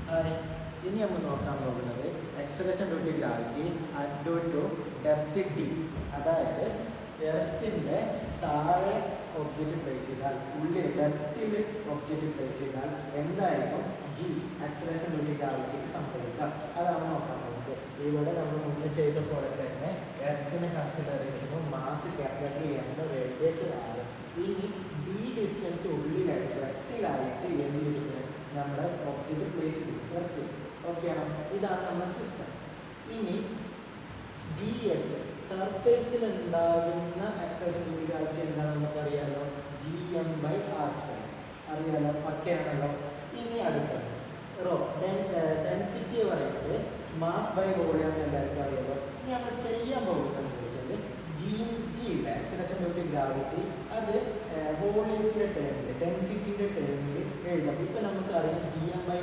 Hi, ഇനി നമ്മൾ നോക്കാൻ പോകുന്നത് acceleration due to gravity due to depth D. അതായത് എർത്തിൻ്റെ താഴെ ഒബ്ജക്റ്റ് പ്ലേസ് ചെയ്താൽ, ഉള്ളിൽ ഡെപ്തിൽ ഒബ്ജക്റ്റ് പ്ലേസ് ചെയ്താൽ എന്തായിരിക്കും ജി എക്സലേഷൻ ഡ്യൂ ടു ഗ്രാവിറ്റിക്ക് സംഭവിക്കാം, അതാണ് നോക്കാൻ പോകുന്നത്. ഇവിടെ നമ്മൾ മുന്നേ ചെയ്ത പോലെ തന്നെ എർത്തിനെ കൺസിഡർ ചെയ്യുന്നു മാസ് ക്യാപിറ്റൽ എന്ന റേഡിയസ് ആണ്. ഇനി ഡി ഡിസ്റ്റൻസ് ഉള്ളിലായിട്ട് ഡെപ്തിലായിട്ട് എന്ത് ചെയ്തിട്ടുണ്ട്, നമ്മുടെ ഒബ്ജക്റ്റ് പ്ലേസ് ചെയ്തു എർത്തിൽ. ഓക്കെയാണോ? ഇതാണ് നമ്മുടെ സിസ്റ്റം. ഇനി ജി എസ് സർഫേസിൽ ഉണ്ടാകുന്ന എക്സലേഷൻ ഡ്യൂ ടു ഗ്രാവിറ്റി എന്താണെന്ന് നമുക്കറിയാലോ, gm/r². അറിയാലോ, പക്കയാണല്ലോ. ഇനി അടുത്തത് റോ ഡെൻസിറ്റി പറയുന്നത് മാസ് ബൈ വോളിയം എല്ലാവർക്കും അറിയാലോ. ഇനി നമ്മൾ ചെയ്യാൻ പോകുന്നത് വെച്ചാൽ G acceleration due to gravity അത് വോളിയത്തിൻ്റെ ടേമിൽ ഡെൻസിറ്റിൻ്റെ ടേമിൽ എഴുതാം. ഇപ്പം നമുക്കറിയാം gm/r²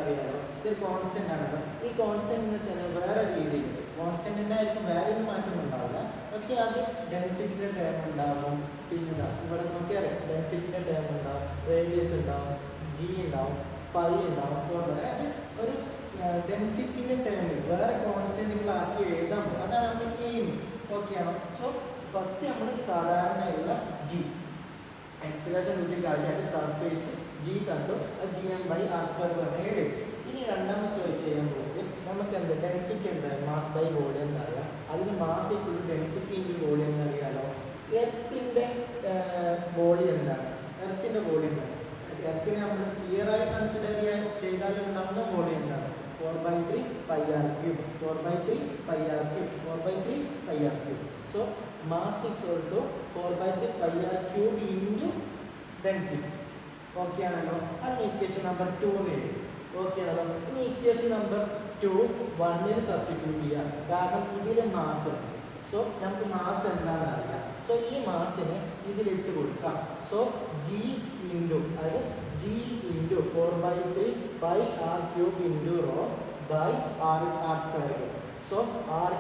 അറിയാലോ, ഇതൊരു കോൺസ്റ്റൻ്റ് ആണല്ലോ. ഈ കോൺസ്റ്റൻറ്റിന് തന്നെ വേറെ രീതിയിൽ കോൺസ്റ്റൻറ്റിൻ്റെ ആയിരിക്കും, വേറെ ഒരു മാറ്റം ഉണ്ടാവില്ല, പക്ഷേ അത് ഡെൻസിറ്റിൻ്റെ ടേം ഉണ്ടാവും. പിന്നെ ഇവിടെ നോക്കിയറിയാം ഡെൻസിറ്റിൻ്റെ ടേം ഉണ്ടാവും, റേഡിയസ് ഉണ്ടാവും, ജി ഉണ്ടാവും, പൈ ഉണ്ടാവും, അതായത് ഒരു ഡെൻസിറ്റിൻ്റെ ടേമിൽ വേറെ കോൺസ്റ്റൻറ്റുകളാക്കി എഴുതാൻ പോകും. അതാണ് നമ്മൾ എയിം. ഓക്കെയാണോ? സോ ഫസ്റ്റ് നമ്മൾ സാധാരണയുള്ള G acceleration due to gravity surface G കണ്ടു, അത് gm/r² പറഞ്ഞ് എഴുതി. ഇനി രണ്ടാമത് ചോദിച്ച് ചെയ്യാൻ പോകുന്നത് നമുക്ക് എന്ത് ഡെൻസിറ്റി എന്താണ്, മാസ് ബൈ വോളിയം എന്നറിയാം. അതിന് mass equal density into volume എന്നറിയാലോ. എർത്തിൻ്റെ വോളിയം എന്താണ്, എർത്തിൻ്റെ വോളിയം എന്താണ്, എർത്തിനെ നമ്മൾ സ്പിയറായി കൺസിഡർ ചെയ്താലുണ്ടാകുന്ന വോളിയം എന്താണ്, 4/3 πr³, 4/3 πr³, 4/3 πr³. So mass equal to 4/3 πr³ into density. Okay ആണല്ലോ. അത് ഇക്വേഷൻ നമ്പർ 2 എഴുതി. ഓക്കെ ആണല്ലോ. ഇനി ഇക്വേഷൻ നമ്പർ 2 1 സബ്സ്റ്റിറ്റ്യൂട്ട് ചെയ്യാം, കാരണം ഇതിൽ മാസ് ഉണ്ട്. സോ നമുക്ക് മാസ് എന്താണെന്ന് അറിയാം. സോ ഈ മാസിനെ ഇതിലിട്ട് കൊടുക്കാം. സോ ജി ഇൻറ്റു, അതായത് G into 4/3 πr³ into rho by r². So r³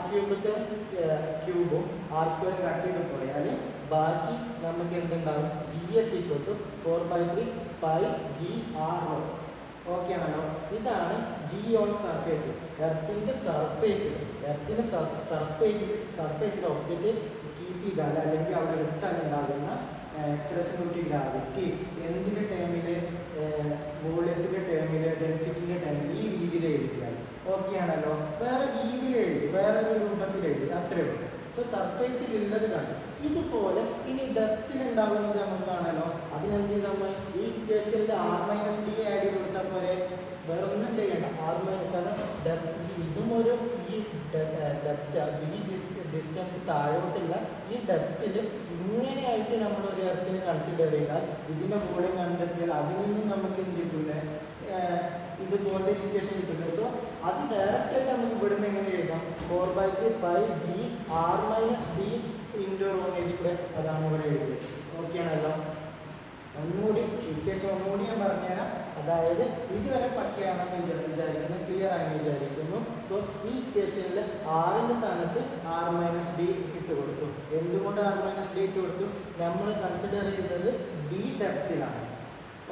ക്യൂബും r² കട്ട് ചെയ്ത് പോയാൽ ബാക്കി നമുക്ക് എന്തുണ്ടാവും, GS equal to 4/3 πgr. Okay ആണല്ലോ. ഇതാണ് ജി ഓൺ സർഫേസ്, എർത്തിൻ്റെ സർഫേസിൽ, എർത്തിൻ്റെ സർഫേസിൽ ഒബ്ജക്റ്റ് കീപ്പ് ചെയ്താൽ അല്ലെങ്കിൽ അവിടെ വെച്ചാൽ ഉണ്ടാകുന്ന എക്സലേഷൻ ഡ്യൂ ടു ഗ്രാവിറ്റി എന്തിൻ്റെ ടേമിൽ, വോളിയത്തിൻ്റെ ടേമിൽ, ഡെൻസിറ്റിൻ്റെ ടേമിൽ ഈ രീതിയിൽ എഴുതിയാൽ ഓക്കെ ആണല്ലോ. വേറെ രീതിയിൽ എഴുതി, വേറൊരു രൂപത്തിൽ എഴുതി, അത്രയേ ഉള്ളൂ. സോ സർഫേസിൽ ഉള്ളത് കാണും. ഇതുപോലെ ഇനി ഡെപ്തിലുണ്ടാകുന്നത് നമുക്ക് കാണാലോ. അതിനെന്ത് ചെയ്താൽ നമ്മൾ ഈ ഇക്വേഷനിൽ r-d ആഡ് ചെയ്ത് കൊടുത്താൽ പോലെ, വേറെ ഒന്നും ചെയ്യണ്ട. കാരണം ഇതും ഒരു ഈ ഡെപ്ത് ഈ ഡിസ്റ്റൻസ് താഴോട്ടില്ല ഈ ഡെപ്തിൽ ഇങ്ങനെയായിട്ട് നമ്മൾ ഒരു എർത്തിനെ കൺസിഡർ ചെയ്താൽ ഇതിൻ്റെ വോളിയം കണ്ടെത്തിയാൽ അതിൽ നിന്നും നമുക്ക് എന്ത് കിട്ടില്ലേ, ഇതുപോലെ ഇക്വേഷൻ കിട്ടില്ല. സോ അത് ഡയറക്റ്റായിട്ട് നമുക്ക് ഇവിടുന്ന് എങ്ങനെ എഴുതാം, 4/3 πgr-d ഇൻറ്റു റോ എഴുതിക്കൂടെ, അതാണ് ഇവിടെ എഴുതിയത്. ഓക്കെ ആണല്ലോ. ഒന്നുകൂടി ഇക്വേഷൻ ഒന്നുകൂടി ഞാൻ പറഞ്ഞുതരാം. അതായത് ഇതുവരെ പക്കയാണെന്ന് വിചാരിക്കുന്നു, ക്ലിയർ ആണെന്ന് വിചാരിക്കുന്നു. സോ ഈ ഇക്വേഷനിൽ ആറിൻ്റെ സ്ഥാനത്ത് r-d ഇട്ട് കൊടുത്തു. എന്തുകൊണ്ട് r-d ഇട്ട് കൊടുത്തു, നമ്മൾ കൺസിഡർ ചെയ്യുന്നത് ഡി ഡെപ്തിലാണ്.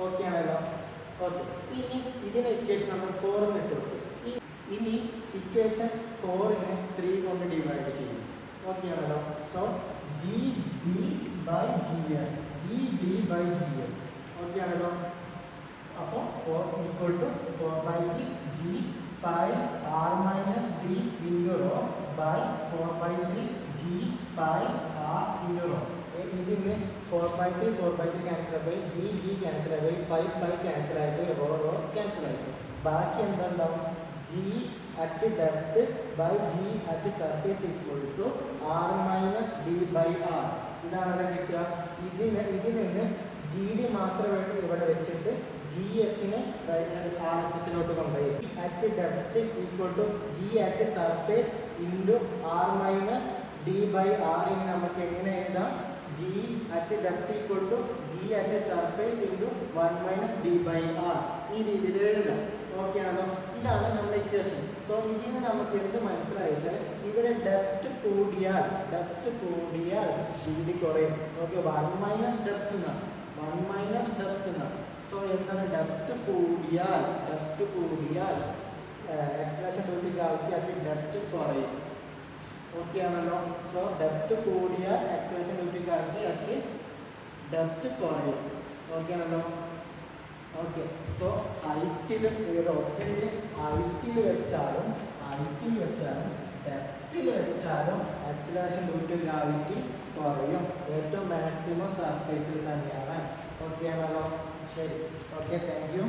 ഓക്കെ ആണല്ലോ. ഓക്കെ. ഇനി ഇതിന് ഇക്വേഷൻ നമ്പർ 4 എന്ന് ഇട്ട് കൊടുത്തു. ഇനി ഇക്വേഷൻ 4നെ 3 കൊണ്ട് ഡിവൈഡ് ചെയ്യും. ഓക്കെ ആണല്ലോ. So gd/gs, gd/gs. ഓക്കെ ആണല്ലോ. അപ്പോൾ 4 equal to 4/3 g πr-d into rho by 4/3 g πr into rho. ഇതിന് 4/3 ക്യാൻസൽ ആയി, ജി ക്യാൻസൽ ആയി, പൈ ക്യാൻസൽ ആയിട്ട്, റോ ക്യാൻസൽ ആയിട്ട്, ബാക്കി എന്തുണ്ടാവും, G at depth by G at surface equal to r-d/r. ഇതാണല്ലോ കിട്ടുക. ഇതിന് ജി ഡി മാത്രം ഇവിടെ വെച്ചിട്ട് ജി എസിനെ RHSലോട്ട് കൊണ്ടുപോയി. At depth equal to G at surface into r-d/r. നമുക്ക് എങ്ങനെ എഴുതാം, G at depth equal to G at surface into 1 - d/r. ഈ രീതിയിൽ എഴുതാം. ഓക്കെ ആണോ? ഇതാണ് നമ്മുടെ ഇക്വേഷൻ. സോ ഇതിൽ നിന്ന് നമുക്ക് എന്ത് മനസ്സിലായി വെച്ചാൽ ഇവിടെ ഡെപ്ത് കൂടിയാൽ ജി ഡി കുറയും. ഓക്കെ, 1 - ഡെപ്ത് എന്നാണ്, 1 - ഡെപ്ത് എന്നാണ്. സോ എന്താണ് ഡെപ്ത് കൂടിയാൽ ആക്സിലറേഷൻ ഡ്യൂ ടു ഗ്രാവിറ്റി ആക്കി ഡെപ്ത് കുറയും. ഓക്കെ ആണല്ലോ. സോ ഡെപ്ത് കൂടിയാൽ ആക്സിലറേഷൻ ഡ്യൂ ടു ഗ്രാവിറ്റി ആക്കി ഡെപ്ത് കുറയും. ഓക്കെ ആണല്ലോ. ഓക്കെ. സോ ഹൈറ്റിൽ ഒബ്ജക്റ്റ് ഹൈറ്റിൽ വെച്ചാലും ഡെപ്തിൽ വെച്ചാലും ആക്സിലറേഷൻ ഡ്യൂ ടു ഗ്രാവിറ്റി കുറയും. ഏറ്റവും മാക്സിമം സർഫേസിൽ തന്നെയാണ്. ഓക്കെ ആണല്ലോ. ശരി. Okay, thank you.